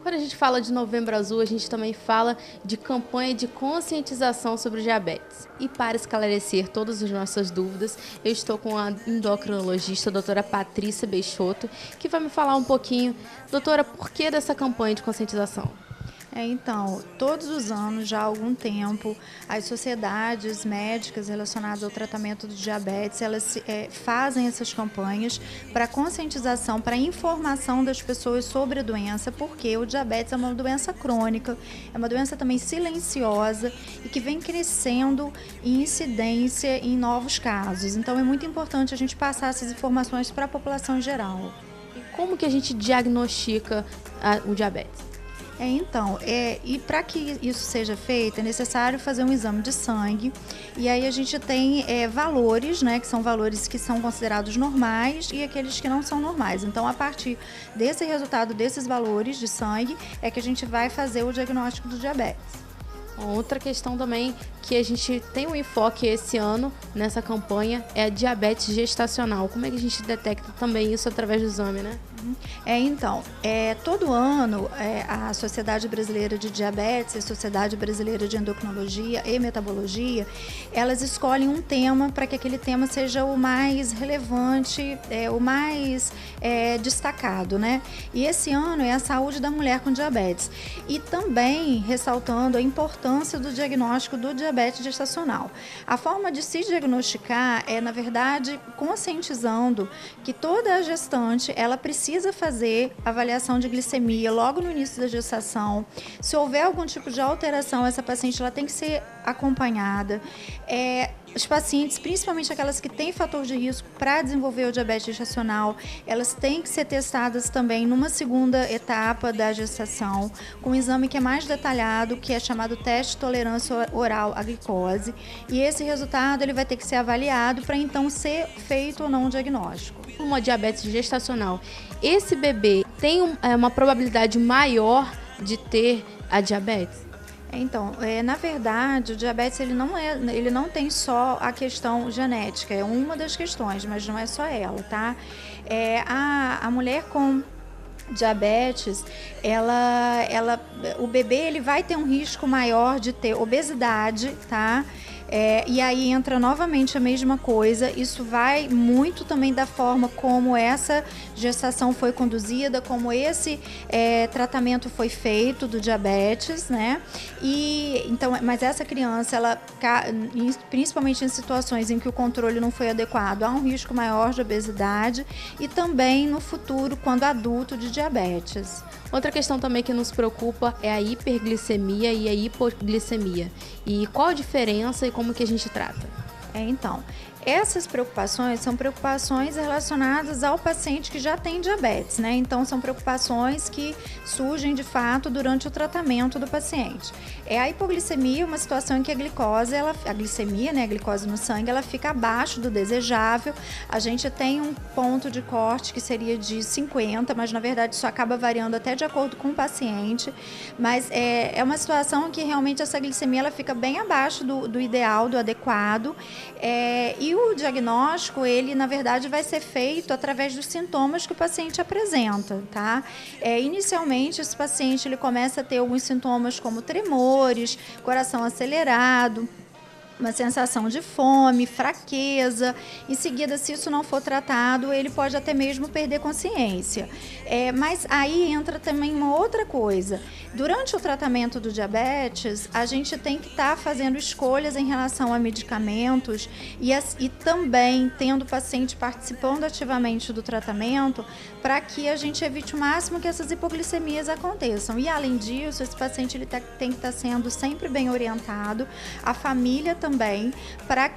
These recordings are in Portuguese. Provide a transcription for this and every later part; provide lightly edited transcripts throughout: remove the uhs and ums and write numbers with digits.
Quando a gente fala de Novembro Azul, a gente também fala de campanha de conscientização sobre o diabetes. E para esclarecer todas as nossas dúvidas, eu estou com a endocrinologista, a doutora Patrícia Beixotto, que vai me falar um pouquinho. Doutora, por que dessa campanha de conscientização? Então, todos os anos, já há algum tempo, as sociedades médicas relacionadas ao tratamento do diabetes, elas fazem essas campanhas para conscientização, para informação das pessoas sobre a doença, porque o diabetes é uma doença crônica, é uma doença também silenciosa e que vem crescendo em incidência em novos casos. Então, é muito importante a gente passar essas informações para a população em geral. E como que a gente diagnostica o diabetes? E para que isso seja feito, é necessário fazer um exame de sangue. E aí a gente tem valores, né, que são valores que são considerados normais e aqueles que não são normais. Então, a partir desse resultado, desses valores de sangue, é que a gente vai fazer o diagnóstico do diabetes. Outra questão também que a gente tem um enfoque esse ano nessa campanha é a diabetes gestacional. Como é que a gente detecta também isso através do exame, né? Todo ano a Sociedade Brasileira de Diabetes, a Sociedade Brasileira de Endocrinologia e Metabologia, elas escolhem um tema para que aquele tema seja o mais relevante, o mais destacado, né? E esse ano é a saúde da mulher com diabetes. E também ressaltando a importância do diagnóstico do diabetes gestacional. A forma de se diagnosticar é, na verdade, conscientizando que toda a gestante, ela precisa fazer avaliação de glicemia logo no início da gestação. Se houver algum tipo de alteração, essa paciente ela tem que ser acompanhada. Os pacientes, principalmente aquelas que têm fator de risco para desenvolver o diabetes gestacional, elas têm que ser testadas também numa segunda etapa da gestação, com um exame que é mais detalhado, que é chamado teste de tolerância oral à glicose. E esse resultado ele vai ter que ser avaliado para então ser feito ou não um diagnóstico. Uma diabetes gestacional, esse bebê tem uma probabilidade maior de ter a diabetes? Na verdade, o diabetes ele não tem só a questão genética, é uma das questões, mas não é só ela, tá? A mulher com diabetes, o bebê ele vai ter um risco maior de ter obesidade, tá? E aí entra novamente a mesma coisa, isso vai muito também da forma como essa gestação foi conduzida, como esse tratamento foi feito do diabetes, né? Mas essa criança, principalmente em situações em que o controle não foi adequado, há um risco maior de obesidade e também no futuro, quando adulto, de diabetes. Outra questão também que nos preocupa é a hiperglicemia e a hipoglicemia. E qual a diferença e como que a gente trata? Essas preocupações são preocupações relacionadas ao paciente que já tem diabetes, né? Então, são preocupações que surgem, de fato, durante o tratamento do paciente. A hipoglicemia é uma situação em que a glicemia, né, a glicose no sangue, ela fica abaixo do desejável. A gente tem um ponto de corte que seria de 50, mas, na verdade, isso acaba variando até de acordo com o paciente. Mas é uma situação em que, realmente, essa glicemia ela fica bem abaixo do ideal, do adequado. E o diagnóstico, ele, na verdade, vai ser feito através dos sintomas que o paciente apresenta, tá? Inicialmente, esse paciente ele começa a ter alguns sintomas como tremores, coração acelerado, uma sensação de fome, fraqueza. Em seguida, se isso não for tratado, ele pode até mesmo perder consciência. Mas aí entra também uma outra coisa. Durante o tratamento do diabetes, a gente tem que estar fazendo escolhas em relação a medicamentos e também tendo o paciente participando ativamente do tratamento para que a gente evite o máximo que essas hipoglicemias aconteçam. E, além disso, esse paciente ele tem que estar sendo sempre bem orientado, a família também, para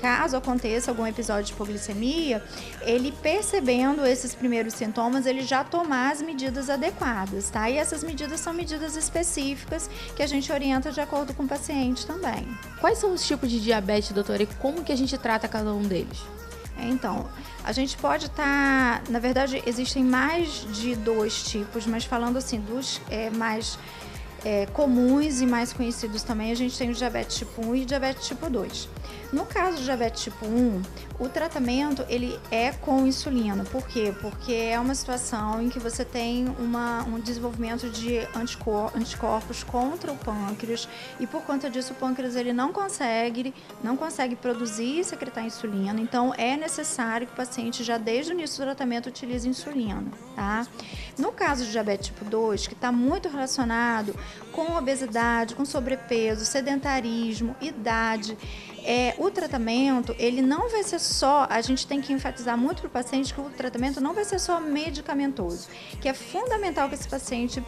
caso aconteça algum episódio de hipoglicemia, ele percebendo esses primeiros sintomas, ele já tomar as medidas adequadas, tá? E essas medidas são medidas específicas que a gente orienta de acordo com o paciente também. Quais são os tipos de diabetes, doutora, e como que a gente trata cada um deles? A gente pode estar... Na verdade, existem mais de 2 tipos, mas falando assim, dos mais comuns e mais conhecidos também, a gente tem o diabetes tipo 1 e o diabetes tipo 2. No caso do diabetes tipo 1, o tratamento ele é com insulina. Por quê? Porque é uma situação em que você tem um desenvolvimento de anticorpos contra o pâncreas e por conta disso o pâncreas ele não consegue produzir e secretar insulina. Então é necessário que o paciente já desde o início do tratamento utilize insulina, tá? No caso do diabetes tipo 2, que está muito relacionado com obesidade, com sobrepeso, sedentarismo, idade, o tratamento, ele não vai ser só, a gente tem que enfatizar muito para o paciente que o tratamento não vai ser só medicamentoso, que é fundamental que esse paciente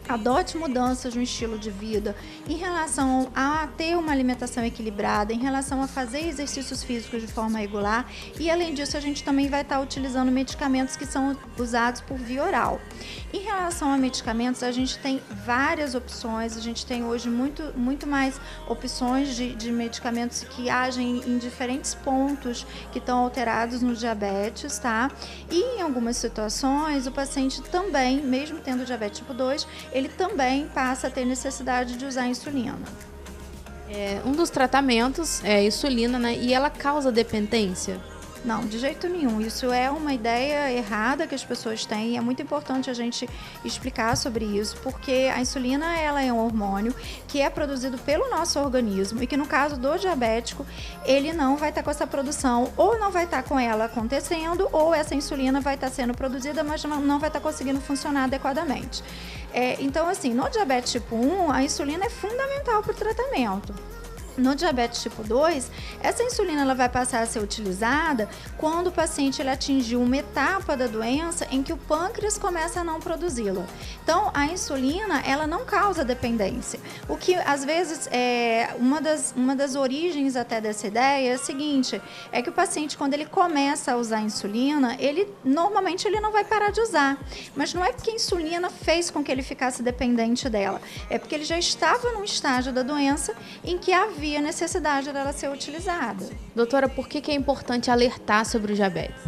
adote mudanças no estilo de vida em relação a ter uma alimentação equilibrada, em relação a fazer exercícios físicos de forma regular e, além disso, a gente também vai estar utilizando medicamentos que são usados por via oral. Em relação a medicamentos, a gente tem várias opções, a gente tem hoje muito mais opções de medicamentos que agem em diferentes pontos que estão alterados no diabetes, tá? E em algumas situações, o paciente também, mesmo tendo diabetes tipo 2, ele também passa a ter necessidade de usar insulina. Um dos tratamentos é a insulina, né? E ela causa dependência? Não, de jeito nenhum. Isso é uma ideia errada que as pessoas têm e é muito importante a gente explicar sobre isso, porque a insulina ela é um hormônio que é produzido pelo nosso organismo e que no caso do diabético, ele não vai estar com essa produção ou não vai estar com ela acontecendo ou essa insulina vai estar sendo produzida, mas não vai estar conseguindo funcionar adequadamente. Então, assim, no diabetes tipo 1, a insulina é fundamental para o tratamento. No diabetes tipo 2, essa insulina ela vai passar a ser utilizada quando o paciente ele atingiu uma etapa da doença em que o pâncreas começa a não produzi-la. Então, a insulina ela não causa dependência. O que, às vezes, uma das origens até dessa ideia é a seguinte, é que o paciente, quando ele começa a usar a insulina, normalmente ele não vai parar de usar. Mas não é porque a insulina fez com que ele ficasse dependente dela, é porque ele já estava num estágio da doença em que havia a necessidade dela ser utilizada. Doutora, por que é importante alertar sobre o diabetes?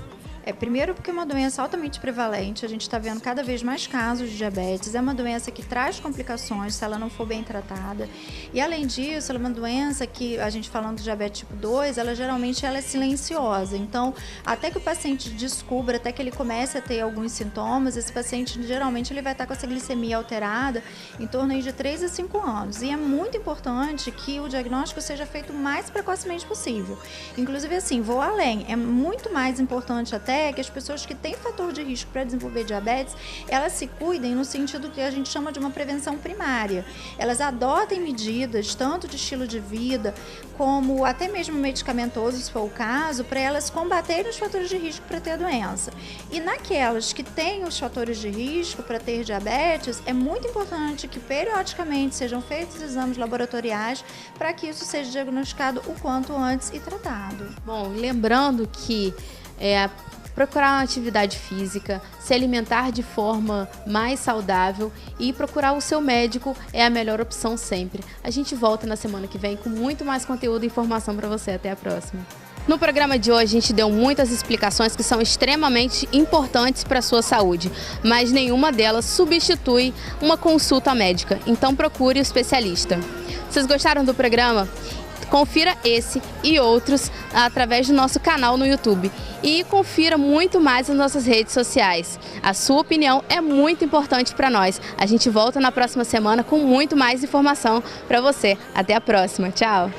Primeiro porque é uma doença altamente prevalente, a gente está vendo cada vez mais casos de diabetes, é uma doença que traz complicações se ela não for bem tratada e além disso, ela é uma doença que, a gente falando do diabetes tipo 2, ela geralmente é silenciosa, então até que o paciente descubra, até que ele comece a ter alguns sintomas, esse paciente geralmente ele vai estar com essa glicemia alterada em torno de 3 a 5 anos e é muito importante que o diagnóstico seja feito o mais precocemente possível, inclusive assim, vou além, é muito mais importante até que as pessoas que têm fator de risco para desenvolver diabetes, elas se cuidem no sentido que a gente chama de uma prevenção primária. Elas adotem medidas, tanto de estilo de vida, como até mesmo medicamentoso, se for o caso, para elas combaterem os fatores de risco para ter a doença. E naquelas que têm os fatores de risco para ter diabetes, é muito importante que periodicamente sejam feitos exames laboratoriais para que isso seja diagnosticado o quanto antes e tratado. Bom, lembrando que procurar uma atividade física, se alimentar de forma mais saudável e procurar o seu médico é a melhor opção sempre. A gente volta na semana que vem com muito mais conteúdo e informação para você. Até a próxima. No programa de hoje a gente deu muitas explicações que são extremamente importantes para a sua saúde, mas nenhuma delas substitui uma consulta médica, então procure o especialista. Vocês gostaram do programa? Confira esse e outros através do nosso canal no YouTube e confira muito mais nas nossas redes sociais. A sua opinião é muito importante para nós. A gente volta na próxima semana com muito mais informação para você. Até a próxima. Tchau!